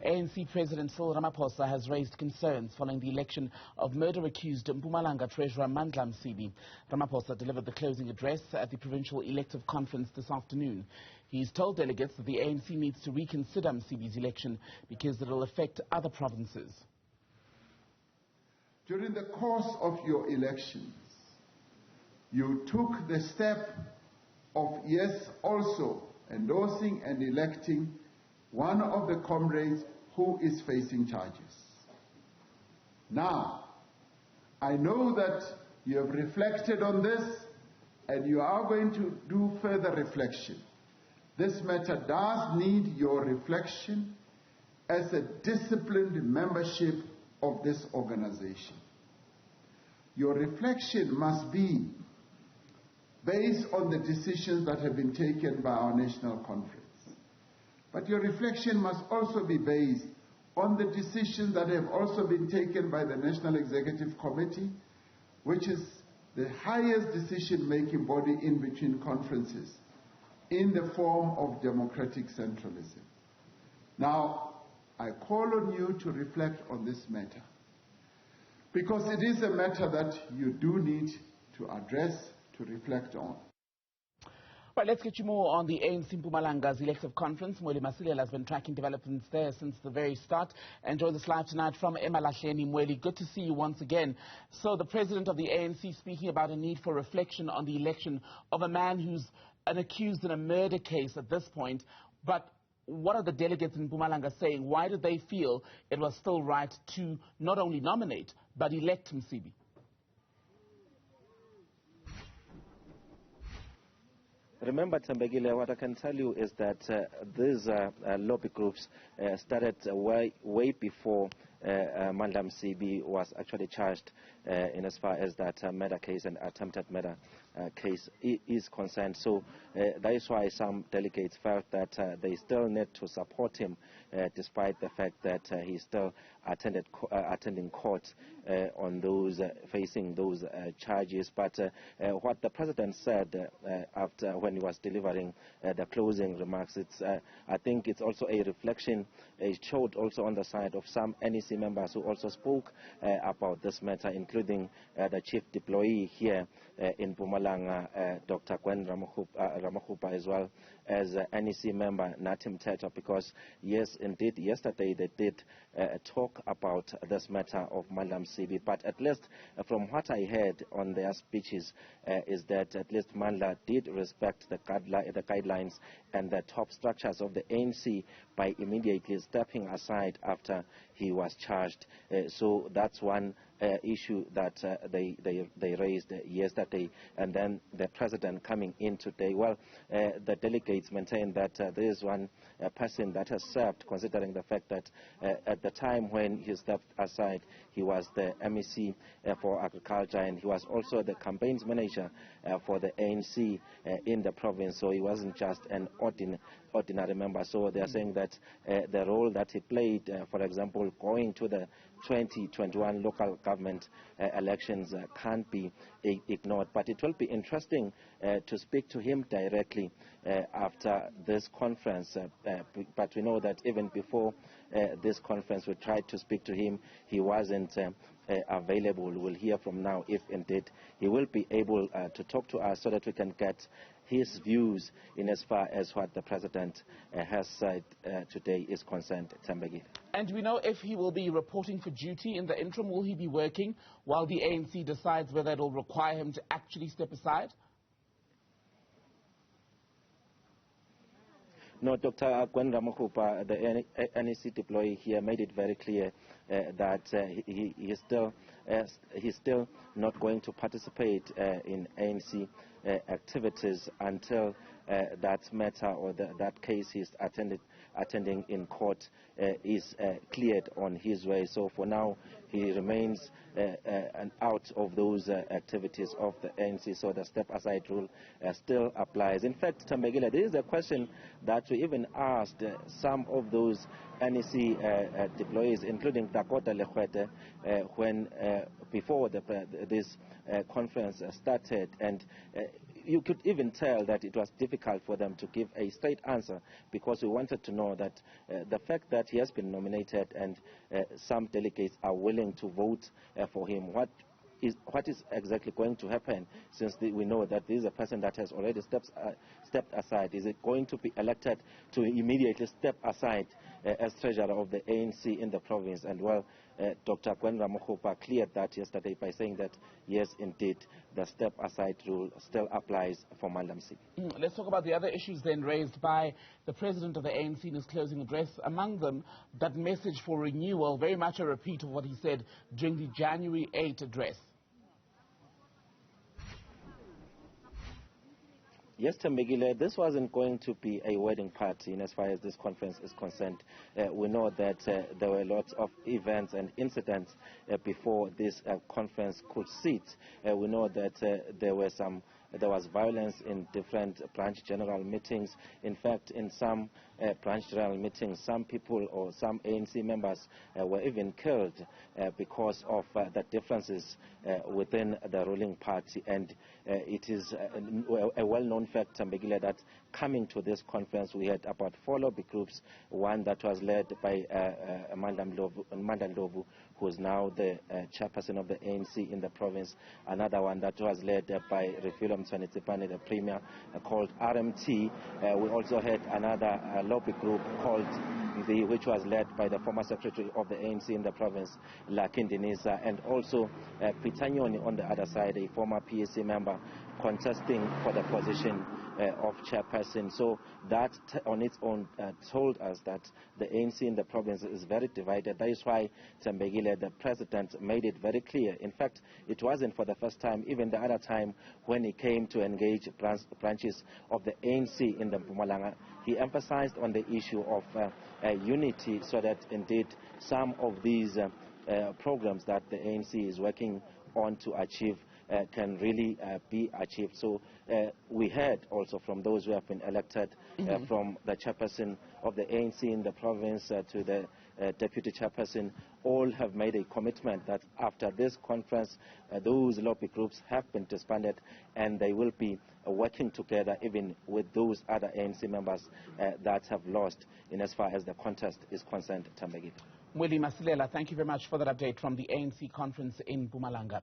ANC President Cyril Ramaphosa has raised concerns following the election of murder-accused Mpumalanga Treasurer Mandla Msibi. Ramaphosa delivered the closing address at the provincial elective conference this afternoon. He's told delegates that the ANC needs to reconsider Msibi's election because it will affect other provinces. During the course of your elections, you took the step of, yes, also endorsing and electing one of the comrades who is facing charges. Now, I know that you have reflected on this and you are going to do further reflection. This matter does need your reflection as a disciplined membership of this organization. Your reflection must be based on the decisions that have been taken by our national conference. But your reflection must also be based on the decisions that have also been taken by the National Executive Committee, which is the highest decision-making body in between conferences, in the form of democratic centralism. Now, I call on you to reflect on this matter, because it is a matter that you do need to address, to reflect on. Right, let's get you more on the ANC Mpumalanga's elective conference. Mweli Masilela has been tracking developments there since the very start. And joins us live tonight from Emalahleni. Mweli, good to see you once again. So the president of the ANC speaking about a need for reflection on the election of a man who's an accused in a murder case at this point. But what are the delegates in Mpumalanga saying? Why do they feel it was still right to not only nominate, but elect Msibi? Remember, Tambegile, what I can tell you is that these lobby groups started way before Mandla Msibi was actually charged in as far as that murder case and attempted murder case is concerned. So that is why some delegates felt that they still need to support him despite the fact that he still attending court on those facing those charges. But what the president said after when he was delivering the closing remarks, it's I think it's also a reflection. It showed also on the side of some NEC members who also spoke about this matter, including the chief deployee here in Mpumalanga, Dr. Gwen Ramaphosa, as well as NEC member Natim Teta, because yes, indeed, yesterday they did talk about this matter of Mandla Msibi, but at least from what I heard on their speeches is that at least Mandla did respect the guidelines and the top structures of the ANC by immediately stepping aside after he was charged. So that's one issue that they raised yesterday, and then the president coming in today. Well, the delegates maintain that there is one person that has served, considering the fact that at the time when he stepped aside, he was the MEC for Agriculture, and he was also the campaigns manager for the ANC in the province. So he wasn't just an ordinary member. So they are saying that the role that he played, for example, going to the 2021 local government elections can't be ignored. But it will be interesting to speak to him directly after this conference. But we know that even before this conference, we tried to speak to him. He wasn't available. We'll hear from now if indeed he will be able to talk to us so that we can get his views in as far as what the president has said today is concerned. Tambegi. And do we know if he will be reporting for duty in the interim? Will he be working while the ANC decides whether it will require him to actually step aside? No, Dr. Gwen Ramaphosa, the NEC deployee here, made it very clear that he's still not going to participate in ANC activities until that matter or that case he's attending in court is cleared on his way. So for now, he remains out of those activities of the ANC. So the step-aside rule still applies. In fact, Tambegile, there is a question that we even asked some of those NEC deployees, including Dakota Lekwete, when before this conference started, and you could even tell that it was difficult for them to give a straight answer, because we wanted to know that the fact that he has been nominated and some delegates are willing to vote for him, what is exactly going to happen, since we know that this is a person that has already stepped aside. Is it going to be elected to immediately step aside as treasurer of the ANC in the province? And well, Dr. Cyril Ramaphosa cleared that yesterday by saying that yes, indeed, the step aside rule still applies for Mandla Msibi. Let's talk about the other issues then raised by the president of the ANC in his closing address. Among them, that message for renewal, very much a repeat of what he said during the January 8 address. Yes, Tambegile, this wasn't going to be a wedding party in as far as this conference is concerned. We know that there were lots of events and incidents before this conference could sit. We know that there was violence in different branch general meetings. In fact, in some branch general meetings, some people or some ANC members were even killed because of the differences within the ruling party. And it is a well-known fact, Tambegile, that coming to this conference, we had about 4 lobby groups, one that was led by Mandla Msibi, who is now the chairperson of the ANC in the province, another one that was led by Refilo Mtswanetsipane, the premier, called RMT. We also had another lobby group called which was led by the former secretary of the ANC in the province, Lakindinisa, and also Pitanyoni on the other side, a former PSC member contesting for the position of chairperson. So that on its own told us that the ANC in the province is very divided. That is why Tambegile, the president, made it very clear. In fact, it wasn't for the first time, even the other time when he came to engage branches of the ANC in the Mpumalanga, he emphasized on the issue of unity, so that indeed some of these programs that the ANC is working on to achieve can really be achieved. So we heard also from those who have been elected, from the chairperson of the ANC in the province to the deputy chairperson, all have made a commitment that after this conference, those lobby groups have been disbanded and they will be working together even with those other ANC members that have lost in as far as the contest is concerned. Tambegile. Mweli, Masilela, thank you very much for that update from the ANC conference in Mpumalanga.